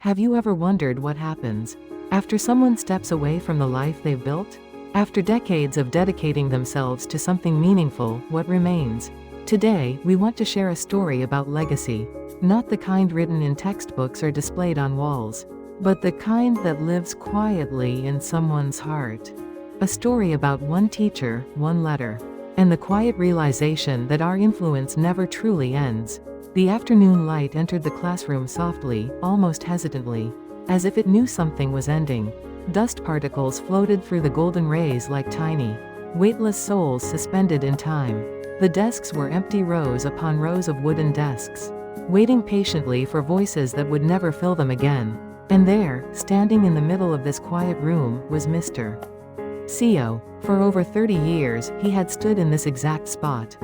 Have you ever wondered what happens after someone steps away from the life they've built? After decades of dedicating themselves to something meaningful, what remains? Today, we want to share a story about legacy. Not the kind written in textbooks or displayed on walls, but the kind that lives quietly in someone's heart. A story about one teacher, one letter, and the quiet realization that our influence never truly ends. The afternoon light entered the classroom softly, almost hesitantly, as if it knew something was ending. Dust particles floated through the golden rays like tiny, weightless souls suspended in time. The desks were empty, rows upon rows of wooden desks, waiting patiently for voices that would never fill them again. And there, standing in the middle of this quiet room, was Mr. Co. For over 30 years, he had stood in this exact spot.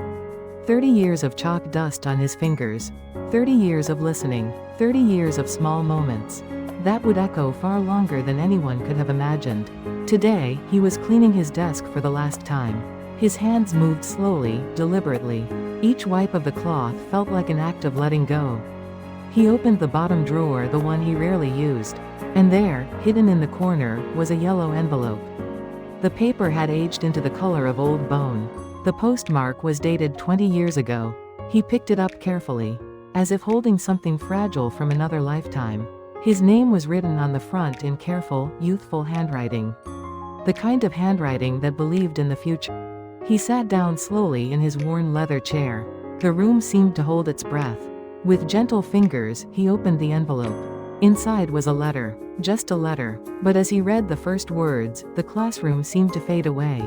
30 years of chalk dust on his fingers. 30 years of listening. 30 years of small moments that would echo far longer than anyone could have imagined. Today, he was cleaning his desk for the last time. His hands moved slowly, deliberately. Each wipe of the cloth felt like an act of letting go. He opened the bottom drawer, the one he rarely used. And there, hidden in the corner, was a yellow envelope. The paper had aged into the color of old bone. The postmark was dated 20 years ago. He picked it up carefully, as if holding something fragile from another lifetime. His name was written on the front in careful, youthful handwriting. The kind of handwriting that believed in the future. He sat down slowly in his worn leather chair. The room seemed to hold its breath. With gentle fingers, he opened the envelope. Inside was a letter. Just a letter. But as he read the first words, the classroom seemed to fade away.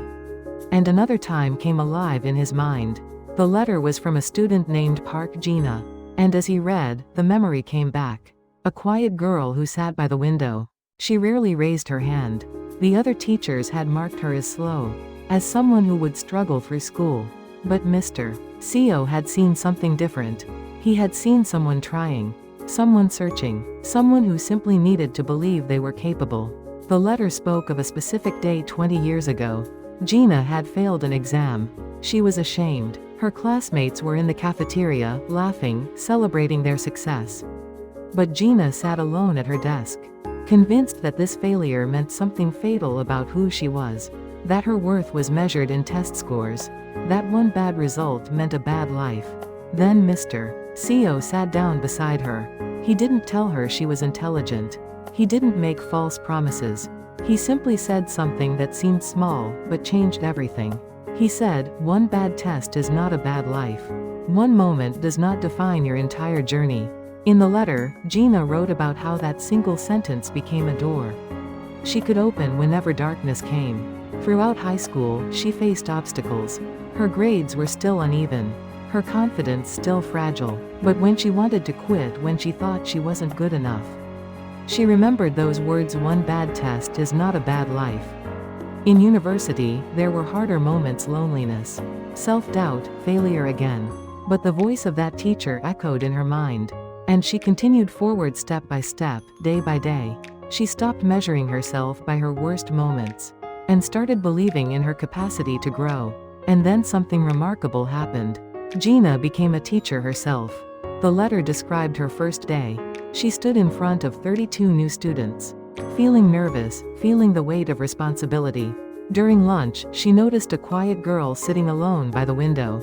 And another time came alive in his mind. The letter was from a student named Park Gina. And as he read, the memory came back. A quiet girl who sat by the window. She rarely raised her hand. The other teachers had marked her as slow, as someone who would struggle through school. But Mr. Co. had seen something different. He had seen someone trying, someone searching, someone who simply needed to believe they were capable. The letter spoke of a specific day 20 years ago. Gina had failed an exam. She was ashamed. Her classmates were in the cafeteria, laughing, celebrating their success. But Gina sat alone at her desk, convinced that this failure meant something fatal about who she was. That her worth was measured in test scores. That one bad result meant a bad life. Then Mr. Co. sat down beside her. He didn't tell her she was intelligent. He didn't make false promises. He simply said something that seemed small, but changed everything. He said, one bad test is not a bad life. One moment does not define your entire journey. In the letter, Gina wrote about how that single sentence became a door she could open whenever darkness came. Throughout high school, she faced obstacles. Her grades were still uneven. Her confidence still fragile. But when she wanted to quit, when she thought she wasn't good enough, she remembered those words, one bad test is not a bad life. In university, there were harder moments, loneliness, self-doubt, failure again. But the voice of that teacher echoed in her mind. And she continued forward step by step, day by day. She stopped measuring herself by her worst moments, and started believing in her capacity to grow. And then something remarkable happened. Gina became a teacher herself. The letter described her first day. She stood in front of 32 new students, feeling nervous, feeling the weight of responsibility. During lunch, she noticed a quiet girl sitting alone by the window.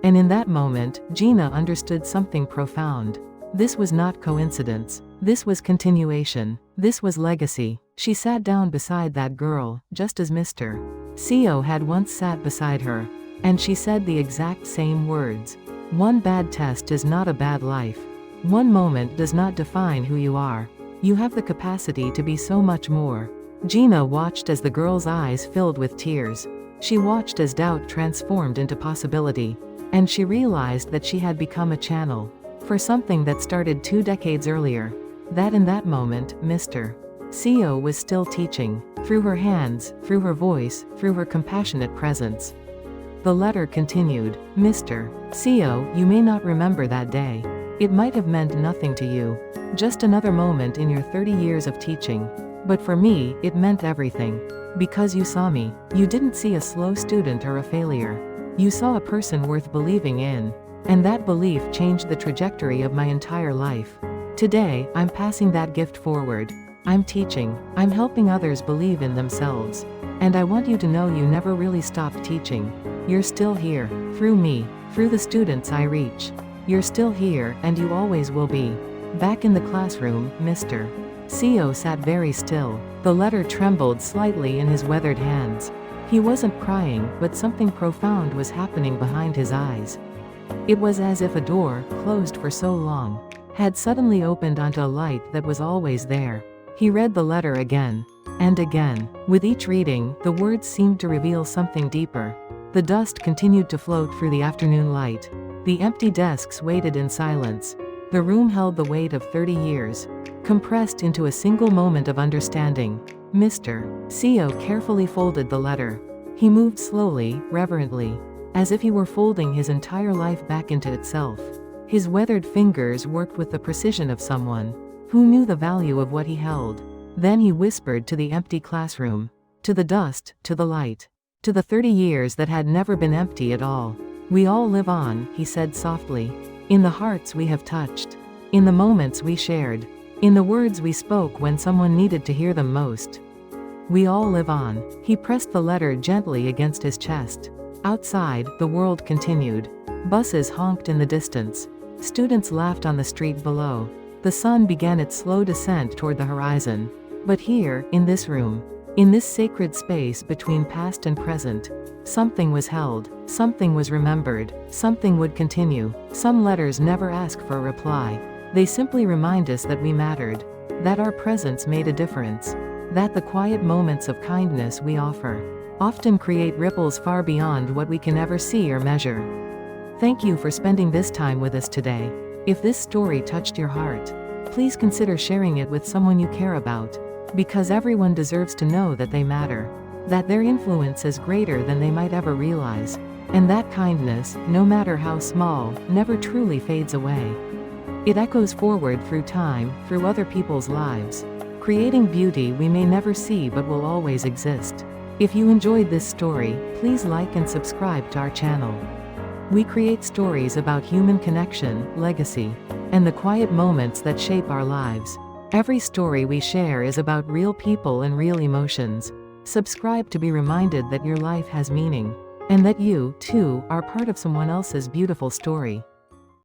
And in that moment, Gina understood something profound. This was not coincidence. This was continuation. This was legacy. She sat down beside that girl, just as Mr. Co. had once sat beside her. And she said the exact same words. One bad test is not a bad life. One moment does not define who you are. You have the capacity to be so much more. Gina watched as the girl's eyes filled with tears. She watched as doubt transformed into possibility. And she realized that she had become a channel for something that started 2 decades earlier. That in that moment, Mr. Co. was still teaching. Through her hands, through her voice, through her compassionate presence. The letter continued, Mr. Co., you may not remember that day. It might have meant nothing to you. Just another moment in your 30 years of teaching. But for me, it meant everything. Because you saw me. You didn't see a slow student or a failure. You saw a person worth believing in. And that belief changed the trajectory of my entire life. Today, I'm passing that gift forward. I'm teaching. I'm helping others believe in themselves. And I want you to know you never really stopped teaching. You're still here, through me, through the students I reach. You're still here, and you always will be. Back in the classroom, Mr. Co sat very still. The letter trembled slightly in his weathered hands. He wasn't crying, but something profound was happening behind his eyes. It was as if a door, closed for so long, had suddenly opened onto a light that was always there. He read the letter again. And again. With each reading, the words seemed to reveal something deeper. The dust continued to float through the afternoon light. The empty desks waited in silence. The room held the weight of 30 years, compressed into a single moment of understanding. Mr. Co carefully folded the letter. He moved slowly, reverently, as if he were folding his entire life back into itself. His weathered fingers worked with the precision of someone who knew the value of what he held. Then he whispered to the empty classroom, to the dust, to the light, to the 30 years that had never been empty at all. We all live on, he said softly, in the hearts we have touched, in the moments we shared, in the words we spoke when someone needed to hear them most. We all live on. He pressed the letter gently against his chest. Outside, the world continued. Buses honked in the distance. Students laughed on the street below. The sun began its slow descent toward the horizon. But here, in this room, in this sacred space between past and present, something was held, something was remembered, something would continue. Some letters never ask for a reply. They simply remind us that we mattered, that our presence made a difference, that the quiet moments of kindness we offer often create ripples far beyond what we can ever see or measure. Thank you for spending this time with us today. If this story touched your heart, please consider sharing it with someone you care about, because everyone deserves to know that they matter, that their influence is greater than they might ever realize, and that kindness, no matter how small, never truly fades away. It echoes forward through time, through other people's lives, creating beauty we may never see but will always exist. If you enjoyed this story, please like and subscribe to our channel. We create stories about human connection, legacy, and the quiet moments that shape our lives. Every story we share is about real people and real emotions. Subscribe to be reminded that your life has meaning, and that you, too, are part of someone else's beautiful story.